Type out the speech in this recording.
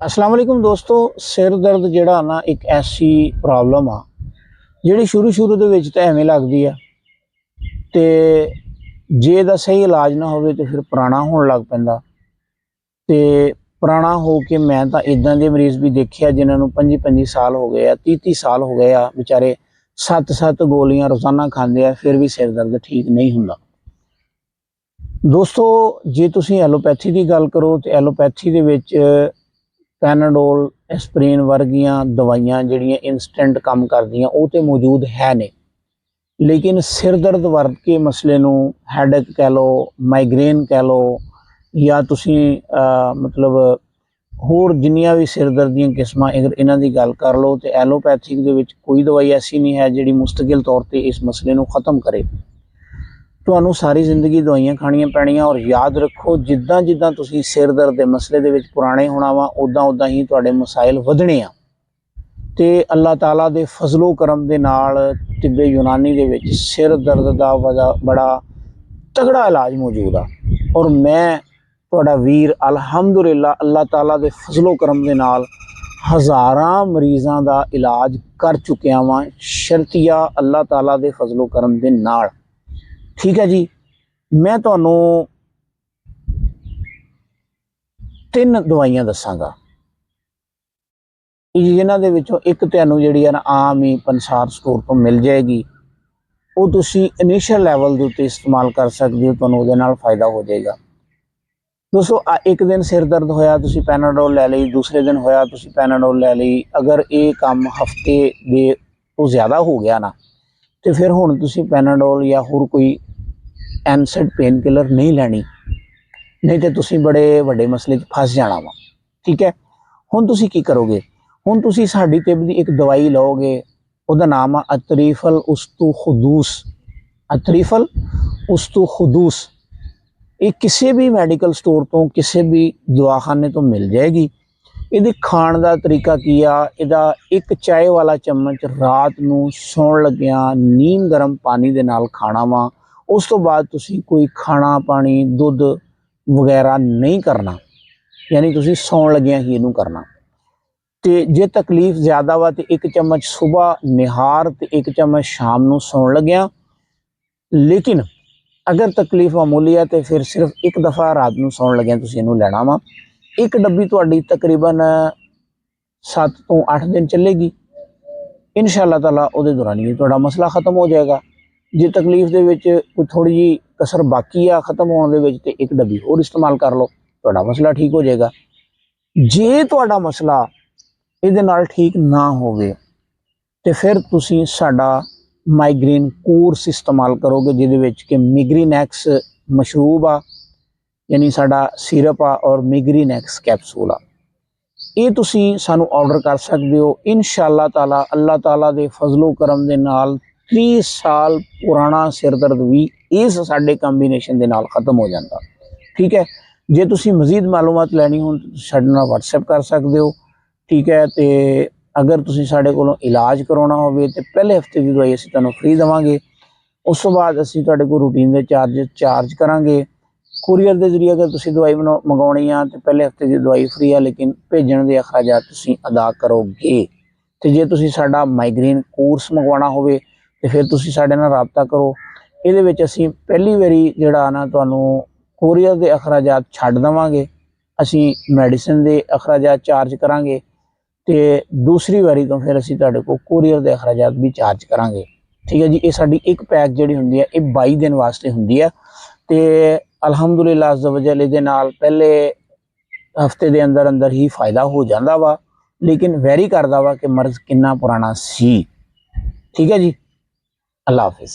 अस्सलाम वालेकुम दोस्तों। सिर दर्द ਜਿਹੜਾ ਨਾ ਇੱਕ ਐਸੀ ਪ੍ਰੋਬਲਮ ਆ ਜਿਹੜੀ ਸ਼ੁਰੂ ਦੇ ਵਿੱਚ ਤਾਂ ਐਵੇਂ ਲੱਗਦੀ ਆ ਤੇ ਜੇ ਇਹਦਾ ਸਹੀ ਇਲਾਜ ਨਾ ਹੋਵੇ ਤੇ ਫਿਰ ਪੁਰਾਣਾ ਹੋਣ ਲੱਗ ਪੈਂਦਾ ਤੇ ਪੁਰਾਣਾ ਹੋ ਕੇ ਮੈਂ ਤਾਂ ਇਦਾਂ ਦੇ ਮਰੀਜ਼ ਵੀ ਦੇਖਿਆ ਜਿਨ੍ਹਾਂ ਨੂੰ 25 ਸਾਲ ਹੋ ਗਏ ਆ 30 ਸਾਲ ਹੋ ਗਏ ਆ ਵਿਚਾਰੇ 7 ਗੋਲੀਆਂ ਰੋਜ਼ਾਨਾ ਖਾਂਦੇ ਆ ਫਿਰ ਵੀ ਸਿਰ ਦਰਦ ਠੀਕ ਨਹੀਂ ਹੁੰਦਾ। ਦੋਸਤੋ ਜੇ ਤੁਸੀਂ ਐਲੋਪੈਥੀ ਦੀ ਗੱਲ ਕਰੋ ਤੇ ਐਲੋਪੈਥੀ ਦੇ ਵਿੱਚ ਪੈਨਾਡੋਲ ਐਸਪਰੀਨ ਵਰਗੀਆਂ ਦਵਾਈਆਂ ਜਿਹੜੀਆਂ ਇਨਸਟੈਂਟ ਕੰਮ ਕਰਦੀਆਂ ਉਹ ਤੇ ਮੌਜੂਦ ਹੈ ਨੇ, ਲੇਕਿਨ ਸਿਰ ਦਰਦ ਵਰਗੇ ਮਸਲੇ ਨੂੰ ਹੈਡੇਕ ਕਹਿ ਲਓ, ਮਾਈਗ੍ਰੇਨ ਕਹਿ ਲਓ ਜਾਂ ਤੁਸੀਂ ਮਤਲਬ ਹੋਰ ਜਿੰਨੀਆਂ ਵੀ ਸਿਰ ਦਰਦ ਦੀਆਂ ਕਿਸਮਾਂ ਅਗਰ ਇਹਨਾਂ ਦੀ ਗੱਲ ਕਰ ਲਓ ਤੇ ਐਲੋਪੈਥਿਕ ਦੇ ਵਿੱਚ ਕੋਈ ਦਵਾਈ ਐਸੀ ਨਹੀਂ ਹੈ ਜਿਹੜੀ ਮੁਸਤਕਿਲ ਤੌਰ ਤੇ ਇਸ ਮਸਲੇ ਨੂੰ ख़त्म ਕਰੇ। ਤੁਹਾਨੂੰ ਸਾਰੀ ਜ਼ਿੰਦਗੀ ਦਵਾਈਆਂ ਖਾਣੀਆਂ ਪੈਣੀਆਂ। ਔਰ ਯਾਦ ਰੱਖੋ ਜਿੱਦਾਂ ਤੁਸੀਂ ਸਿਰ ਦਰਦ ਦੇ ਮਸਲੇ ਦੇ ਵਿੱਚ ਪੁਰਾਣੇ ਹੋਣਾ ਵਾ ਉਦਾਂ ਹੀ ਤੁਹਾਡੇ ਮਸਾਇਲ ਵਧਣੇ ਆ ਤੇ ਅੱਲਾਹ ਤਾਲਾ ਦੇ ਫਜ਼ਲੋ ਕਰਮ ਦੇ ਨਾਲ ਤਿੱਬੇ ਯੂਨਾਨੀ ਦੇ ਵਿੱਚ ਸਿਰ ਦਰਦ ਦਾ ਬੜਾ ਤਗੜਾ ਇਲਾਜ ਮੌਜੂਦ ਆ। ਔਰ ਮੈਂ ਤੁਹਾਡਾ ਵੀਰ ਅਲਹਮਦੁਲਿਲਾ ਅੱਲਾਹ ਤਾਲਾ ਦੇ ਫਜ਼ਲੋ ਕਰਮ ਦੇ ਨਾਲ ਹਜ਼ਾਰਾਂ ਮਰੀਜ਼ਾਂ ਦਾ ਇਲਾਜ ਕਰ ਚੁੱਕਿਆ ਵਾਂ ਸ਼ਰਤੀਆ ਅੱਲਾਹ ਤਾਲਾ ਦੇ ਫਜ਼ਲੋ ਕਰਮ ਦੇ ਨਾਲ। ठीक है जी, मैं तुहानू 3 दवाइयां दसांगा जिन्हां दे विचों एक तुहानू जिहड़ी है ना आम ही पंसार स्टोर तो मिल जाएगी। वो तुसी इनिशियल लैवल दे उत्ते इस्तेमाल कर सकते हो, तुहानू उहदे नाल फायदा हो जाएगा। दोस्तों एक दिन सिर दर्द होया तुसी पैनाडोल लै लई, दूसरे दिन होया तुसी पैनाडोल लै लई। अगर ये काम हफ्ते दे तो ज़्यादा हो गया ना तो फिर हुण तुसी पैनाडोल या होर कोई एनसिड पेन किलर नहीं लैनी, नहीं तो तुसी बड़े वड्डे मसले फस जाना वा। ठीक है, हुण तुसी की करोगे? हुण तुसी साडी तिब दी एक दवाई लोगे, उहदा नाम आ अतरीफल उस्तु खुदूस। अतरीफल उस्तु खुदूस ये किसी भी मैडिकल स्टोर तो किसी भी दवाखाने तो मिल जाएगी। ਇਹਦੇ ਖਾਣ ਦਾ ਤਰੀਕਾ ਕੀ ਆ? ਇਹਦਾ ਇੱਕ ਚਾय वाला चम्मच रात ਨੂੰ ਸੌਣ ਲੱਗਿਆਂ ਨੀਮ ਗਰਮ ਪਾਣੀ ਦੇ ਨਾਲ ਖਾਣਾ ਵਾ। ਉਸ ਤੋਂ ਬਾਅਦ ਤੁਸੀਂ ਕੋਈ ਖਾਣਾ ਪਾਣੀ ਦੁੱਧ ਵਗੈਰਾ ਨਹੀਂ ਕਰਨਾ, ਯਾਨੀ ਤੁਸੀਂ ਸੌਣ ਲੱਗਿਆਂ ਹੀ ਇਹਨੂੰ ਕਰਨਾ। ਤੇ ਜੇ ਤਕਲੀਫ ਜ਼ਿਆਦਾ ਵਾ ਤੇ ਇੱਕ ਚਮਚ ਸਵੇਰ ਨਿਹਾਰ ਤੇ ਇੱਕ ਚਮਚ ਸ਼ਾਮ ਨੂੰ ਸੌਣ ਲੱਗਿਆਂ। ਲੇਕਿਨ ਅਗਰ ਤਕਲੀਫ ਮਾਮੂਲੀ ਹੈ ਤੇ ਫਿਰ ਸਿਰਫ ਇੱਕ ਦਫਾ ਰਾਤ ਨੂੰ ਸੌਣ ਲੱਗਿਆਂ ਤੁਸੀਂ ਇਹਨੂੰ ਲੈਣਾ ਵਾ। एक डब्बी तुहाडी तकरीबन 7 ਤੋਂ 8 दिन चलेगी। इंशाअल्लाह ताला उहदे दौरान ही तुहाडा मसला खत्म हो जाएगा। जे तकलीफ दे विच कोई थोड़ी जी कसर बाकी आ खत्म होने दे विच ते एक डब्बी होर इस्तेमाल कर लो, तुहाडा मसला ठीक हो जाएगा। जे तुहाडा मसला इहदे नाल ठीक ना होवे ते फिर तुसीं साडा माइग्रेन कोर्स इस्तेमाल करोगे जिहदे विच कि मिग्रीनैक्स मशरूब आ, यानी साडा सिरप आ और मिग्रीनैक्स कैप्सूल आ। ये तुसी सानू ऑर्डर कर सकते हो इंशाअल्लाह ताला। अल्लाह ताला दे फजलो करम दे नाल 30 साल पुराना सिर दर्द भी इस साडे कंबीनेशन दे नाल खत्म हो जाता। ठीक है, जे तुसी मजीद मालूमात लैनी हो साडे नाल व्हाट्सएप कर सकते हो। ठीक है, तो अगर तुसी साडे कोलों इलाज करवाना होवे ते पहले हफ्ते की दवाई असीं तुहानू फ्री देवांगे। उस तो बाद असीं तुहाडे कोल रूटीन दे चार्ज करांगे। कुरियर के जरिए अगर तुसी दवाई मंगाउणी आ तो पहले हफ्ते की दवाई फ्री है, लेकिन भेजण के अखराजात तुसी अदा करोगे। तो जे तुसी साडा माइग्रेन कोर्स मंगवाना होवे तो फिर तुसी साडे नाल राबता करो। इहदे विच असीं पहली वारी जिहड़ा ना तुहानू कुरियर के अखराजात छड्ड देवांगे, असीं मैडिसिन के अखराजात चार्ज करांगे ते दूसरी वारी तो फिर असीं तुहाडे कोल कुरियर के अखराजात भी चार्ज करांगे। ठीक है जी, ये साडी एक पैक जिहड़ी हुंदी है ये 22 दिन वास्ते हुंदी है ते अलहमदुलिल्लाह अज़्ज़ व जल इहदे नाल पहले हफ्ते के अंदर ही फायदा हो जाता वा, लेकिन वैरी करता वा कि मर्ज कितना पुराना सी। ठीक है जी, अल्लाह हाफिज़।